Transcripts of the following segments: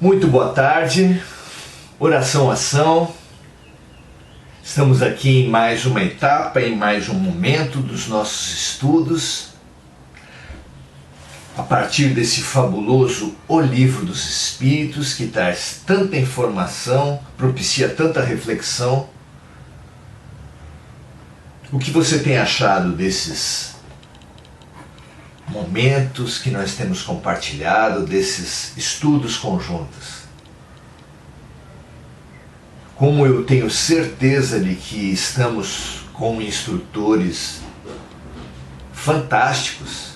Muito boa tarde, oração, ação. Estamos aqui em mais uma etapa, em mais um momento dos nossos estudos, a partir desse fabuloso O Livro dos Espíritos, que traz tanta informação, propicia tanta reflexão. O que você tem achado desses momentos que nós temos compartilhado, desses estudos conjuntos? Como eu tenho certeza de que estamos com instrutores fantásticos,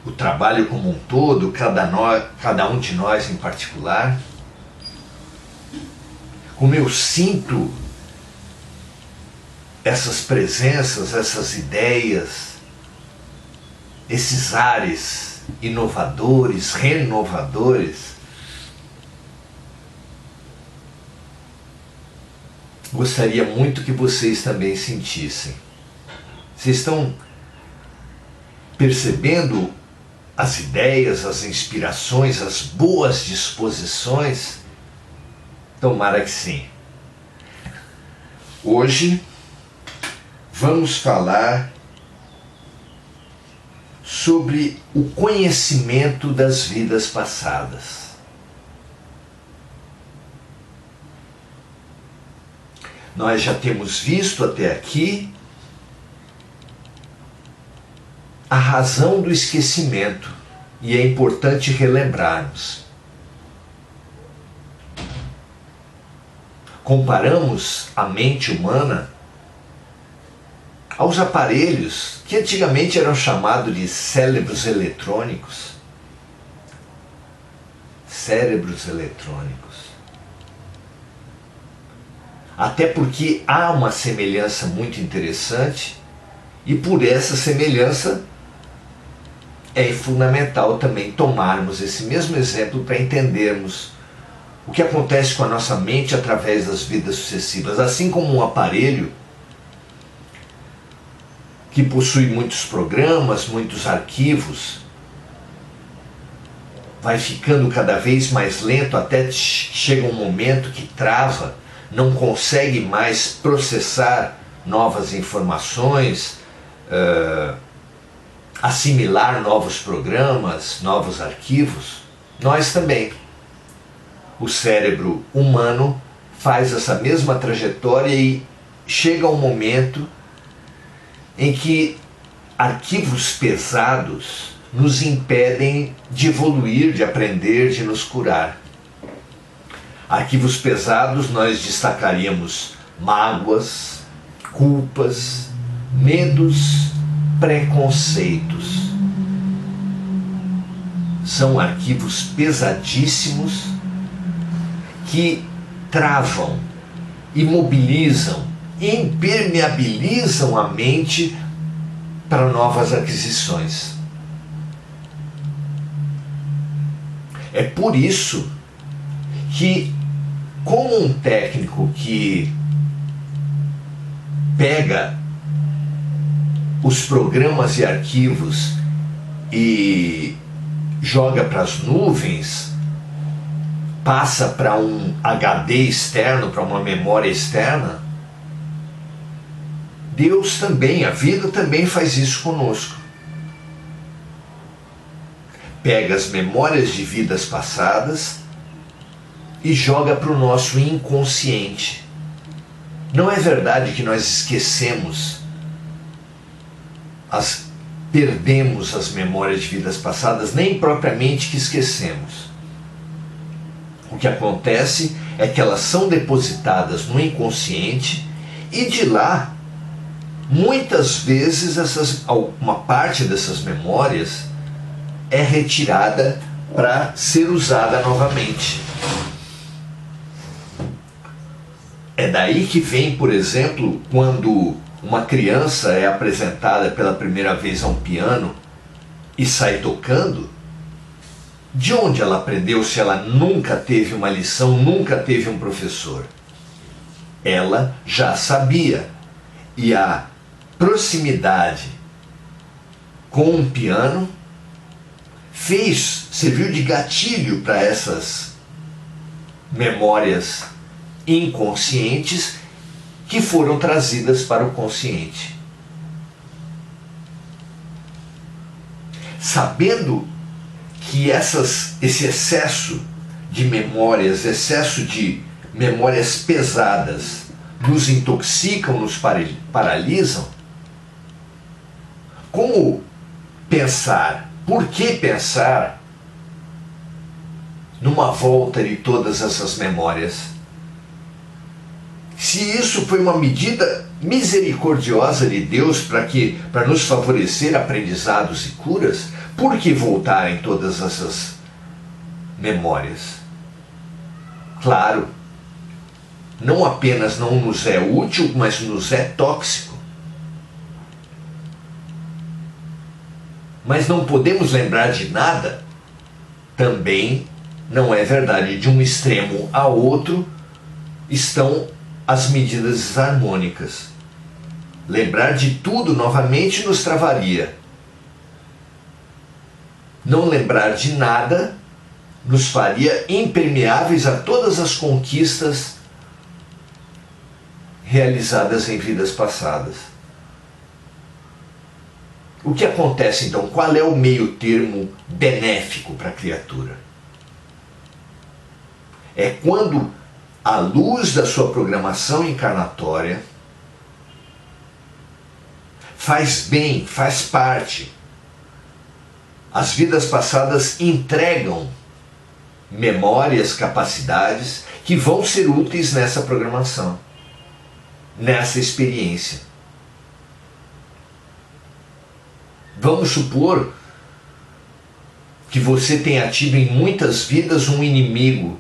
o trabalho como um todo, cada um de nós em particular, como eu sinto essas presenças, essas ideias, esses ares inovadores, renovadores. Gostaria muito que vocês também sentissem. Vocês estão percebendo as ideias, as inspirações, as boas disposições? Tomara que sim. Hoje vamos falar sobre o conhecimento das vidas passadas. Nós já temos visto até aqui a razão do esquecimento e é importante relembrarmos. Comparamos a mente humana aos aparelhos que antigamente eram chamados de cérebros eletrônicos. Cérebros eletrônicos. Até porque há uma semelhança muito interessante e por essa semelhança é fundamental também tomarmos esse mesmo exemplo para entendermos o que acontece com a nossa mente através das vidas sucessivas. Assim como um aparelho que possui muitos programas, muitos arquivos, vai ficando cada vez mais lento até que chega um momento que trava, não consegue mais processar novas informações, assimilar novos programas, novos arquivos. Nós também. O cérebro humano faz essa mesma trajetória e chega um momento em que arquivos pesados nos impedem de evoluir, de aprender, de nos curar. Arquivos pesados nós destacaríamos mágoas, culpas, medos, preconceitos. São arquivos pesadíssimos que travam, imobilizam, impermeabilizam a mente para novas aquisições. É por isso que, como um técnico que pega os programas e arquivos e joga para as nuvens, passa para um HD externo, para uma memória externa, Deus também, a vida também faz isso conosco. Pega as memórias de vidas passadas e joga para o nosso inconsciente. Não é verdade que nós esquecemos, perdemos as memórias de vidas passadas, nem propriamente que esquecemos. O que acontece é que elas são depositadas no inconsciente e de lá, muitas vezes, uma parte dessas memórias é retirada para ser usada novamente. É daí que vem, por exemplo, quando uma criança é apresentada pela primeira vez a um piano e sai tocando, de onde ela aprendeu se ela nunca teve uma lição, nunca teve um professor? Ela já sabia. E a proximidade com um piano serviu de gatilho para essas memórias inconscientes que foram trazidas para o consciente. Sabendo que esse excesso de memórias, excesso de memórias pesadas, nos intoxicam, nos paralisam, como pensar? Por que pensar numa volta de todas essas memórias? Se isso foi uma medida misericordiosa de Deus para nos favorecer aprendizados e curas, por que voltar em todas essas memórias? Claro, não apenas não nos é útil, mas nos é tóxico. Mas não podemos lembrar de nada? Também não é verdade. De um extremo a outro estão as medidas harmônicas. Lembrar de tudo novamente nos travaria. Não lembrar de nada nos faria impermeáveis a todas as conquistas realizadas em vidas passadas. O que acontece então? Qual é o meio termo benéfico para a criatura? É quando, à luz da sua programação encarnatória, faz bem, faz parte. As vidas passadas entregam memórias, capacidades que vão ser úteis nessa programação, nessa experiência. Vamos supor que você tenha tido em muitas vidas um inimigo,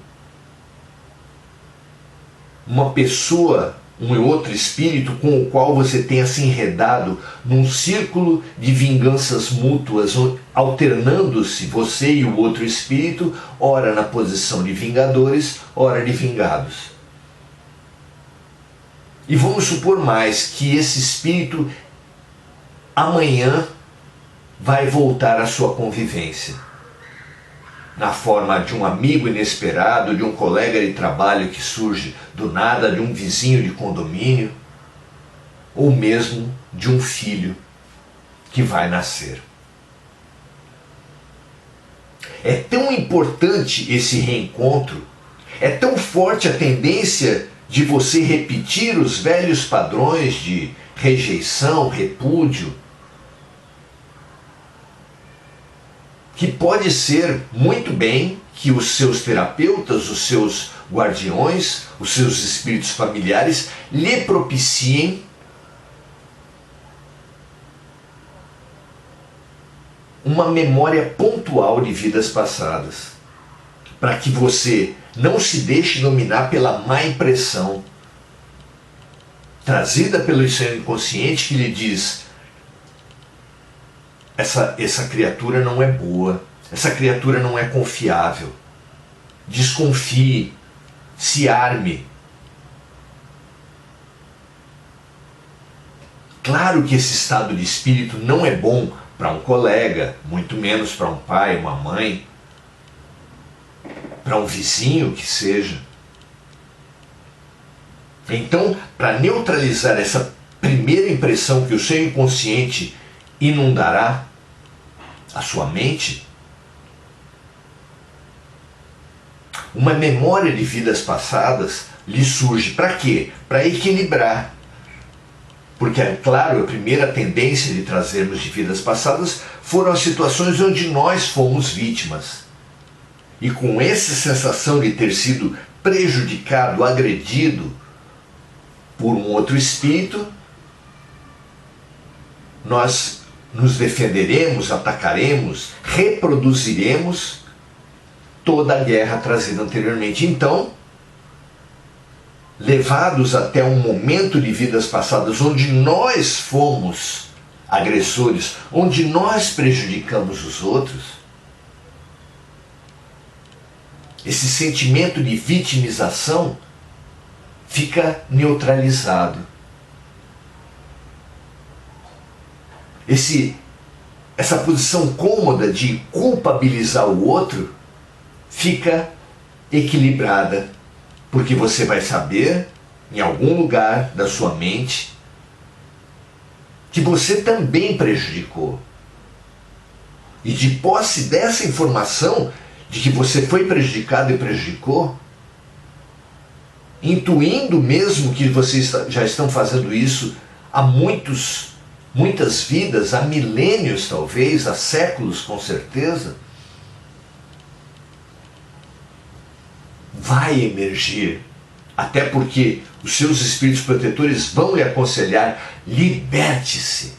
uma pessoa, um outro espírito com o qual você tenha se enredado num círculo de vinganças mútuas, alternando-se você e o outro espírito, ora na posição de vingadores, ora de vingados. E vamos supor mais que esse espírito amanhã vai voltar à sua convivência, na forma de um amigo inesperado, de um colega de trabalho que surge do nada, de um vizinho de condomínio, ou mesmo de um filho que vai nascer. É tão importante esse reencontro, é tão forte a tendência de você repetir os velhos padrões de rejeição, repúdio, que pode ser muito bem que os seus terapeutas, os seus guardiões, os seus espíritos familiares lhe propiciem uma memória pontual de vidas passadas, para que você não se deixe dominar pela má impressão trazida pelo seu inconsciente que lhe diz: essa criatura não é boa, essa criatura não é confiável, desconfie, se arme. Claro que esse estado de espírito não é bom para um colega, muito menos para um pai, uma mãe, para um vizinho que seja. Então, para neutralizar essa primeira impressão que o seu inconsciente inundará a sua mente, uma memória de vidas passadas lhe surge. Para quê? Para equilibrar. Porque, é claro, a primeira tendência de trazermos de vidas passadas foram as situações onde nós fomos vítimas. E com essa sensação de ter sido prejudicado, agredido por um outro espírito, nós nos defenderemos, atacaremos, reproduziremos toda a guerra trazida anteriormente. Então, levados até um momento de vidas passadas onde nós fomos agressores, onde nós prejudicamos os outros, esse sentimento de vitimização fica neutralizado. Esse essa posição cômoda de culpabilizar o outro fica equilibrada, porque você vai saber, em algum lugar da sua mente, que você também prejudicou. E de posse dessa informação de que você foi prejudicado e prejudicou, intuindo mesmo que vocês já estão fazendo isso há muitas vidas, há milênios talvez, há séculos com certeza, vai emergir, até porque os seus espíritos protetores vão lhe aconselhar: liberte-se.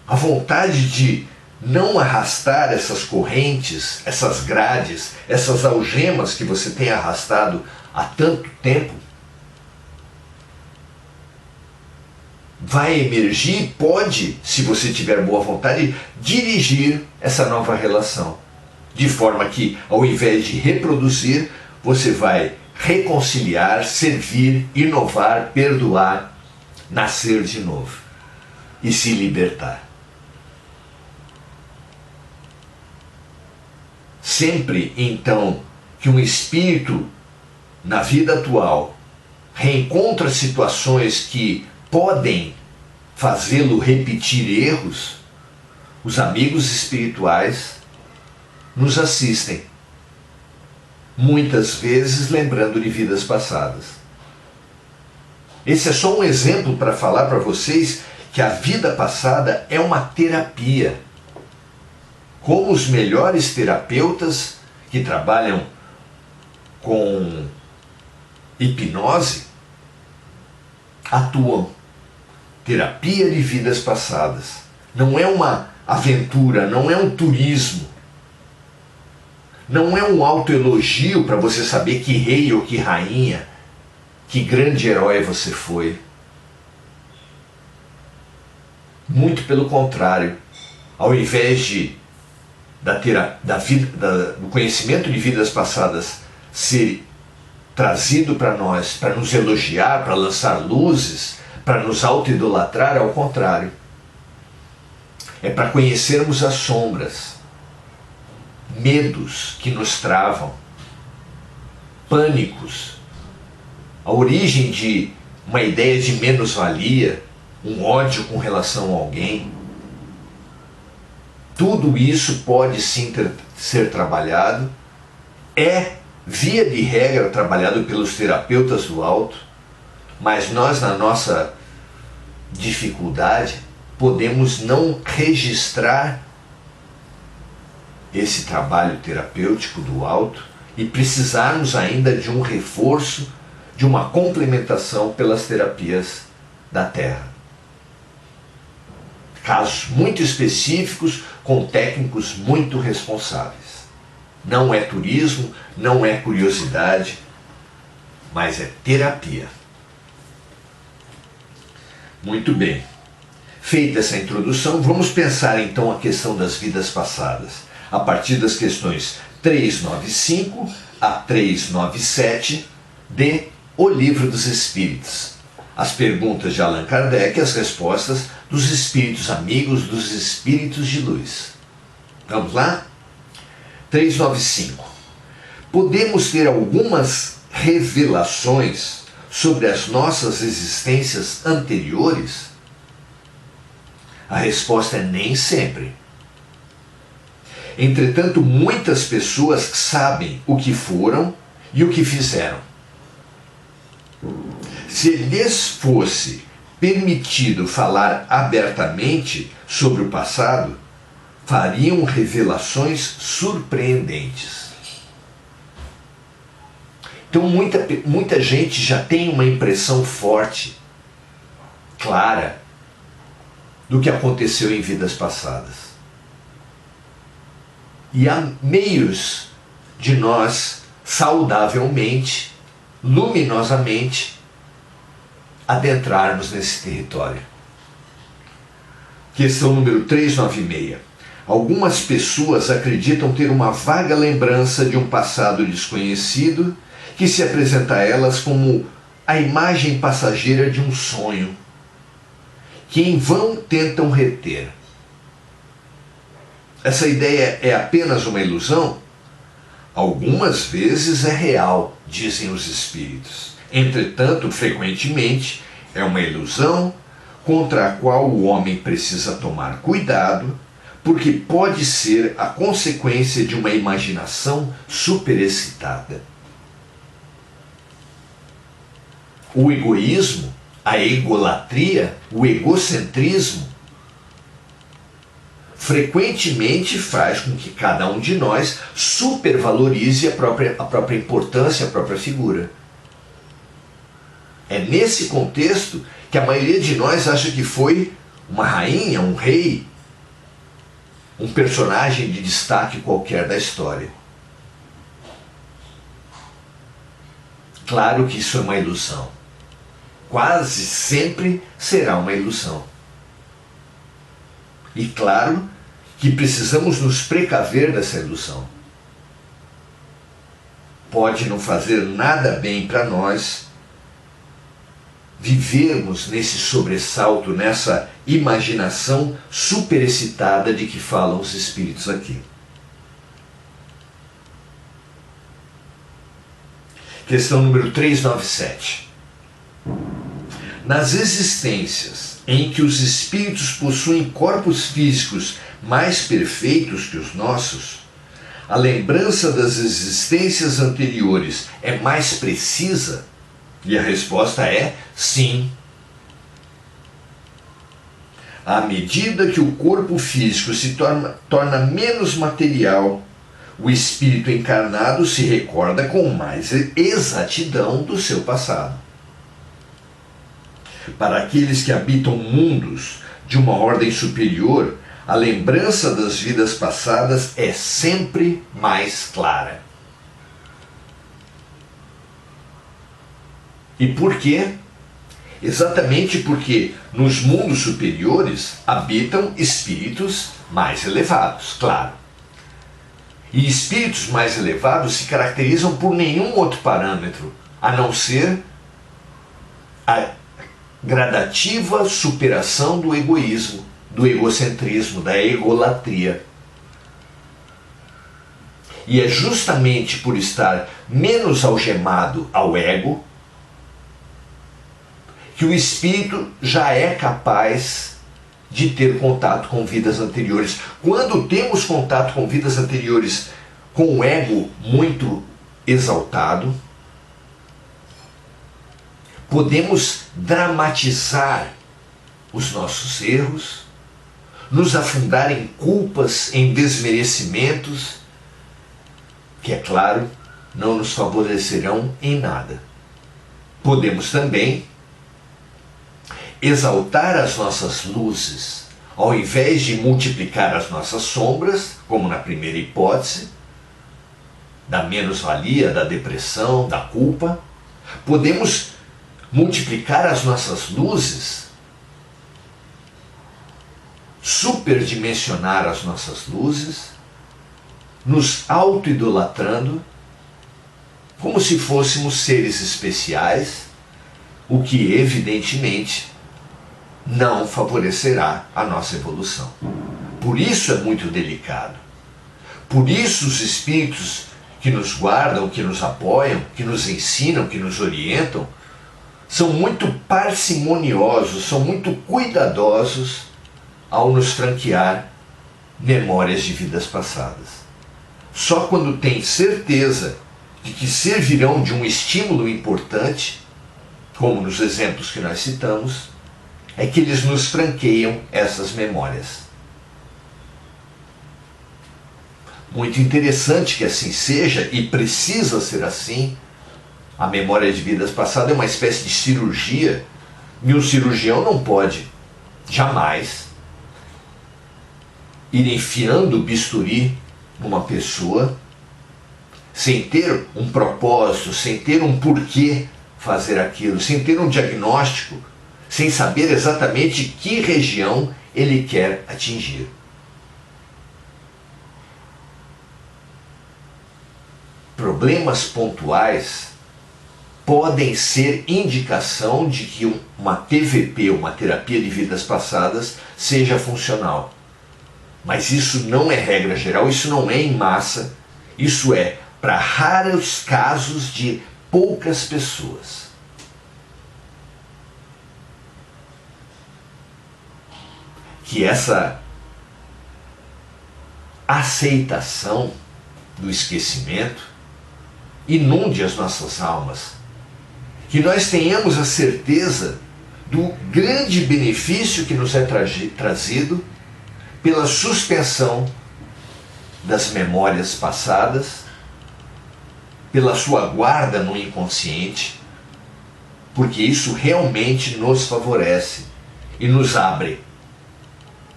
A vontade de não arrastar essas correntes, essas grades, essas algemas que você tem arrastado há tanto tempo, vai emergir e pode, se você tiver boa vontade, dirigir essa nova relação. De forma que, ao invés de reproduzir, você vai reconciliar, servir, inovar, perdoar, nascer de novo e se libertar. Sempre, então, que um espírito, na vida atual, reencontra situações que podem fazê-lo repetir erros, os amigos espirituais nos assistem, muitas vezes lembrando de vidas passadas. Esse é só um exemplo para falar para vocês que a vida passada é uma terapia. Como os melhores terapeutas que trabalham com hipnose atuam. Terapia de vidas passadas. Não é uma aventura, não é um turismo. Não é um autoelogio para você saber que rei ou que rainha, que grande herói você foi. Muito pelo contrário. Ao invés do conhecimento de vidas passadas ser trazido para nós, para nos elogiar, para lançar luzes, para nos auto-idolatrar, ao contrário. É para conhecermos as sombras, medos que nos travam, pânicos, a origem de uma ideia de menos-valia, um ódio com relação a alguém. Tudo isso pode sim ser trabalhado, é, via de regra, trabalhado pelos terapeutas do alto, mas nós, na nossa dificuldade, podemos não registrar esse trabalho terapêutico do alto e precisarmos ainda de um reforço, de uma complementação pelas terapias da Terra. Casos muito específicos, com técnicos muito responsáveis. Não é turismo, não é curiosidade, mas é terapia. Muito bem. Feita essa introdução, vamos pensar então a questão das vidas passadas, a partir das questões 395 a 397 de O Livro dos Espíritos. As perguntas de Allan Kardec e as respostas dos espíritos amigos, dos espíritos de luz. Vamos lá? 395. Podemos ter algumas revelações sobre as nossas existências anteriores? A resposta é nem sempre. Entretanto, muitas pessoas sabem o que foram e o que fizeram. Se lhes fosse permitido falar abertamente sobre o passado, fariam revelações surpreendentes. Então muita gente já tem uma impressão forte, clara, do que aconteceu em vidas passadas. E há meios de nós, saudavelmente, luminosamente, adentrarmos nesse território. Questão número 396. Algumas pessoas acreditam ter uma vaga lembrança de um passado desconhecido que se apresenta a elas como a imagem passageira de um sonho, que em vão tentam reter. essa ideia é apenas uma ilusão? Algumas vezes é real, dizem os espíritos. Entretanto, frequentemente, é uma ilusão contra a qual o homem precisa tomar cuidado, porque pode ser a consequência de uma imaginação superexcitada. O egoísmo, a egolatria, o egocentrismo, frequentemente faz com que cada um de nós supervalorize a própria importância, a própria figura. É nesse contexto que a maioria de nós acha que foi uma rainha, um rei, um personagem de destaque qualquer da história. Claro que isso é uma ilusão. Quase sempre será uma ilusão. E claro que precisamos nos precaver dessa ilusão. Pode não fazer nada bem para nós vivermos nesse sobressalto, nessa imaginação superexcitada de que falam os espíritos aqui. Questão número 397. Nas existências em que os espíritos possuem corpos físicos mais perfeitos que os nossos, a lembrança das existências anteriores é mais precisa? E a resposta é sim. À medida que o corpo físico se torna menos material, o espírito encarnado se recorda com mais exatidão do seu passado. Para aqueles que habitam mundos de uma ordem superior, a lembrança das vidas passadas é sempre mais clara. E por quê? Exatamente porque nos mundos superiores habitam espíritos mais elevados, claro. E espíritos mais elevados se caracterizam por nenhum outro parâmetro, a não ser a gradativa superação do egoísmo, do egocentrismo, da egolatria. E é justamente por estar menos algemado ao ego que o espírito já é capaz de ter contato com vidas anteriores. Quando temos contato com vidas anteriores com o ego muito exaltado, podemos dramatizar os nossos erros, nos afundar em culpas, em desmerecimentos, que, é claro, não nos favorecerão em nada. Podemos também exaltar as nossas luzes, ao invés de multiplicar as nossas sombras, como na primeira hipótese, da menos-valia, da depressão, da culpa. Podemos multiplicar as nossas luzes, superdimensionar as nossas luzes, nos auto-idolatrando, como se fôssemos seres especiais, o que evidentemente não favorecerá a nossa evolução. Por isso é muito delicado. Por isso os espíritos que nos guardam, que nos apoiam, que nos ensinam, que nos orientam, são muito parcimoniosos, são muito cuidadosos ao nos franquear memórias de vidas passadas. Só quando tem certeza de que servirão de um estímulo importante, como nos exemplos que nós citamos, é que eles nos franqueiam essas memórias. Muito interessante que assim seja, e precisa ser assim. A memória de vidas passadas é uma espécie de cirurgia, e um cirurgião não pode, jamais, ir enfiando o bisturi numa pessoa sem ter um propósito, sem ter um porquê fazer aquilo, sem ter um diagnóstico, sem saber exatamente que região ele quer atingir. Problemas pontuais podem ser indicação de que uma TVP, uma terapia de vidas passadas, seja funcional. Mas isso não é regra geral, isso não é em massa, isso é para raros casos de poucas pessoas. Que essa aceitação do esquecimento inunde as nossas almas, que nós tenhamos a certeza do grande benefício que nos é trazido pela suspensão das memórias passadas, pela sua guarda no inconsciente, porque isso realmente nos favorece e nos abre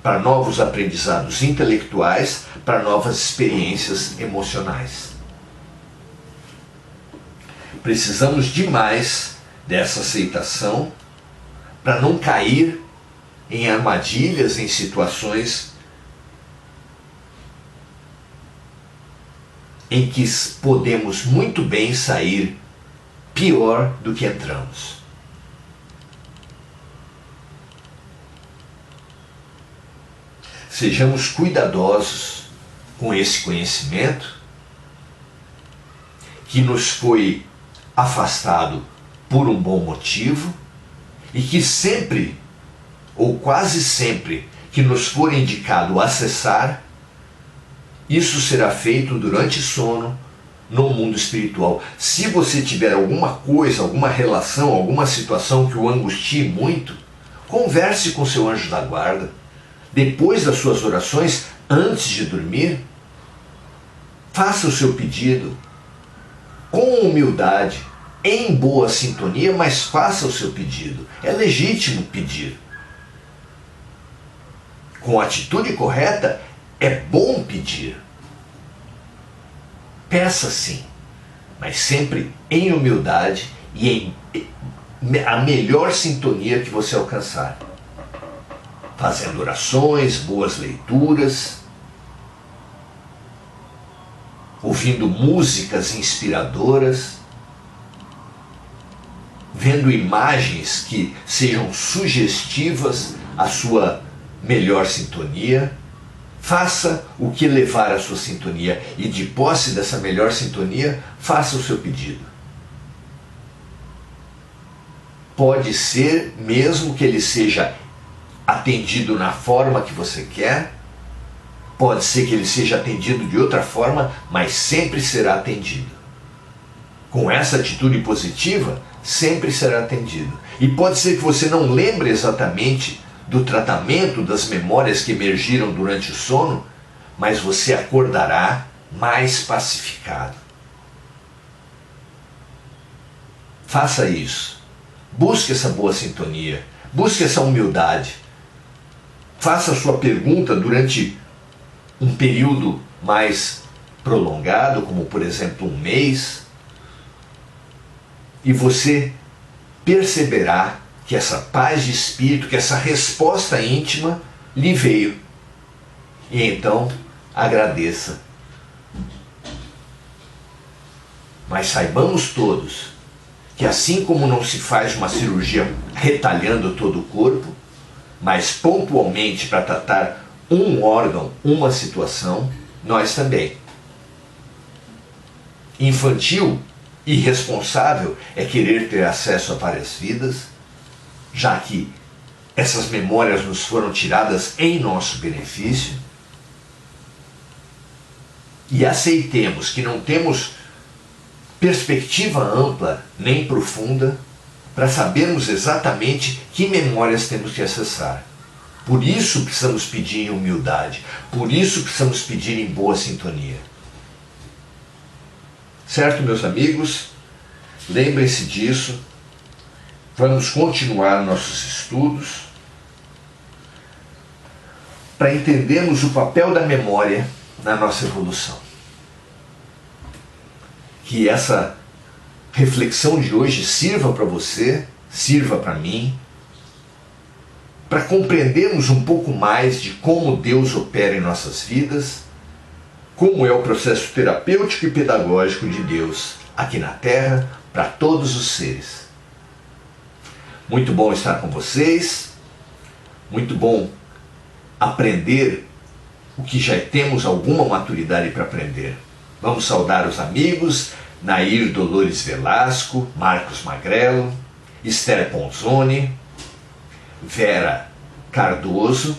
para novos aprendizados intelectuais, para novas experiências emocionais. Precisamos demais dessa aceitação para não cair em armadilhas, em situações em que podemos muito bem sair pior do que entramos. Sejamos cuidadosos com esse conhecimento que nos foi afastado por um bom motivo e que sempre, ou quase sempre, que nos for indicado acessar, isso será feito durante sono no mundo espiritual. Se você tiver alguma coisa, alguma relação, alguma situação que o angustie muito, converse com seu anjo da guarda. Depois das suas orações, antes de dormir, faça o seu pedido com humildade, em boa sintonia, mas faça o seu pedido. É legítimo pedir. Com a atitude correta, é bom pedir. Peça sim, mas sempre em humildade e em a melhor sintonia que você alcançar. Fazendo orações, boas leituras, ouvindo músicas inspiradoras, vendo imagens que sejam sugestivas à sua melhor sintonia. Faça o que levar à sua sintonia e, de posse dessa melhor sintonia, faça o seu pedido. Pode ser mesmo que ele seja atendido na forma que você quer, pode ser que ele seja atendido de outra forma, mas sempre será atendido. Com essa atitude positiva, sempre será atendido. E pode ser que você não lembre exatamente do tratamento das memórias que emergiram durante o sono, mas você acordará mais pacificado. Faça isso. Busque essa boa sintonia. Busque essa humildade. Faça a sua pergunta durante um período mais prolongado, como por exemplo um mês, e você perceberá que essa paz de espírito, que essa resposta íntima lhe veio. E então agradeça. Mas saibamos todos que assim como não se faz uma cirurgia retalhando todo o corpo, mas pontualmente para tratar um órgão, uma situação, nós também. Infantil e irresponsável é querer ter acesso a várias vidas, já que essas memórias nos foram tiradas em nosso benefício, e aceitemos que não temos perspectiva ampla nem profunda para sabermos exatamente que memórias temos que acessar. Por isso precisamos pedir em humildade, por isso precisamos pedir em boa sintonia. Certo, meus amigos? Lembrem-se disso. Vamos continuar nossos estudos para entendermos o papel da memória na nossa evolução. Que essa reflexão de hoje sirva para você, sirva para mim, para compreendermos um pouco mais de como Deus opera em nossas vidas, como é o processo terapêutico e pedagógico de Deus aqui na Terra para todos os seres. Muito bom estar com vocês, muito bom aprender o que já temos alguma maturidade para aprender. Vamos saudar os amigos Nair Dolores Velasco, Marcos Magrelo, Esther Ponzoni, Vera Cardoso,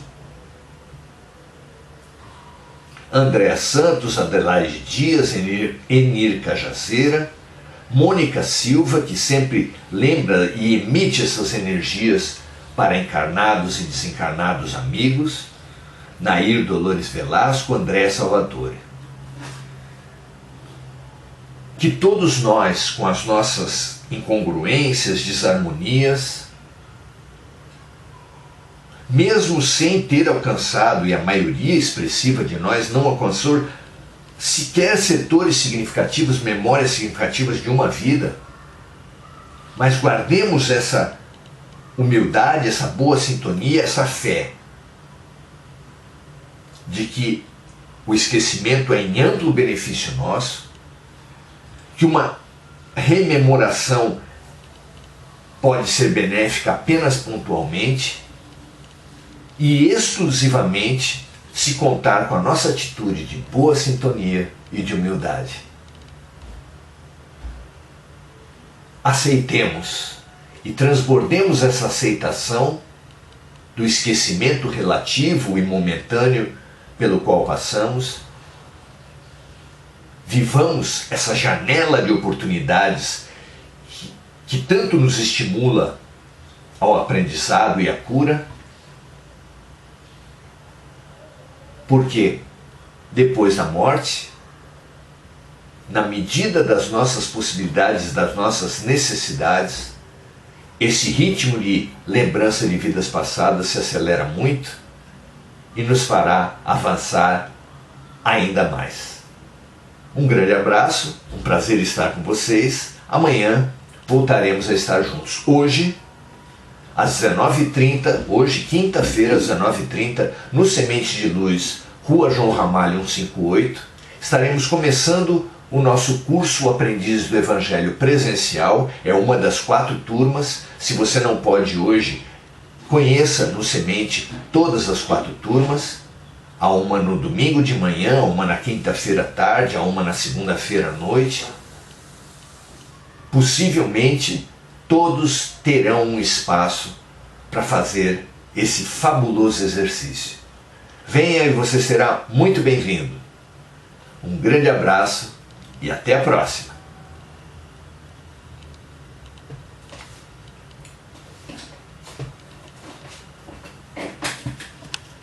Andréa Santos, Adelaide Dias, Enir Cajazeira, Mônica Silva, que sempre lembra e emite essas energias para encarnados e desencarnados amigos, Nair Dolores Velasco, André Salvatore. Que todos nós, com as nossas incongruências, desarmonias, mesmo sem ter alcançado, e a maioria expressiva de nós não alcançou sequer setores significativos, memórias significativas de uma vida, mas guardemos essa humildade, essa boa sintonia, essa fé de que o esquecimento é em amplo benefício nosso, que uma rememoração pode ser benéfica apenas pontualmente e exclusivamente se contar com a nossa atitude de boa sintonia e de humildade. Aceitemos e transbordemos essa aceitação do esquecimento relativo e momentâneo pelo qual passamos. Vivamos essa janela de oportunidades que tanto nos estimula ao aprendizado e à cura, porque depois da morte, na medida das nossas possibilidades, das nossas necessidades, esse ritmo de lembrança de vidas passadas se acelera muito e nos fará avançar ainda mais. Um grande abraço, um prazer estar com vocês. Amanhã voltaremos a estar juntos. Hoje, às 19h30, hoje, quinta-feira, às 19h30, no Semente de Luz, Rua João Ramalho 158, estaremos começando o nosso curso Aprendiz do Evangelho presencial. É uma das 4 turmas. Se você não pode hoje, conheça no Semente todas as 4 turmas. Há uma no domingo de manhã, uma na quinta-feira à tarde, há uma na segunda-feira à noite. Possivelmente todos terão um espaço para fazer esse fabuloso exercício. Venha e você será muito bem-vindo. Um grande abraço e até a próxima.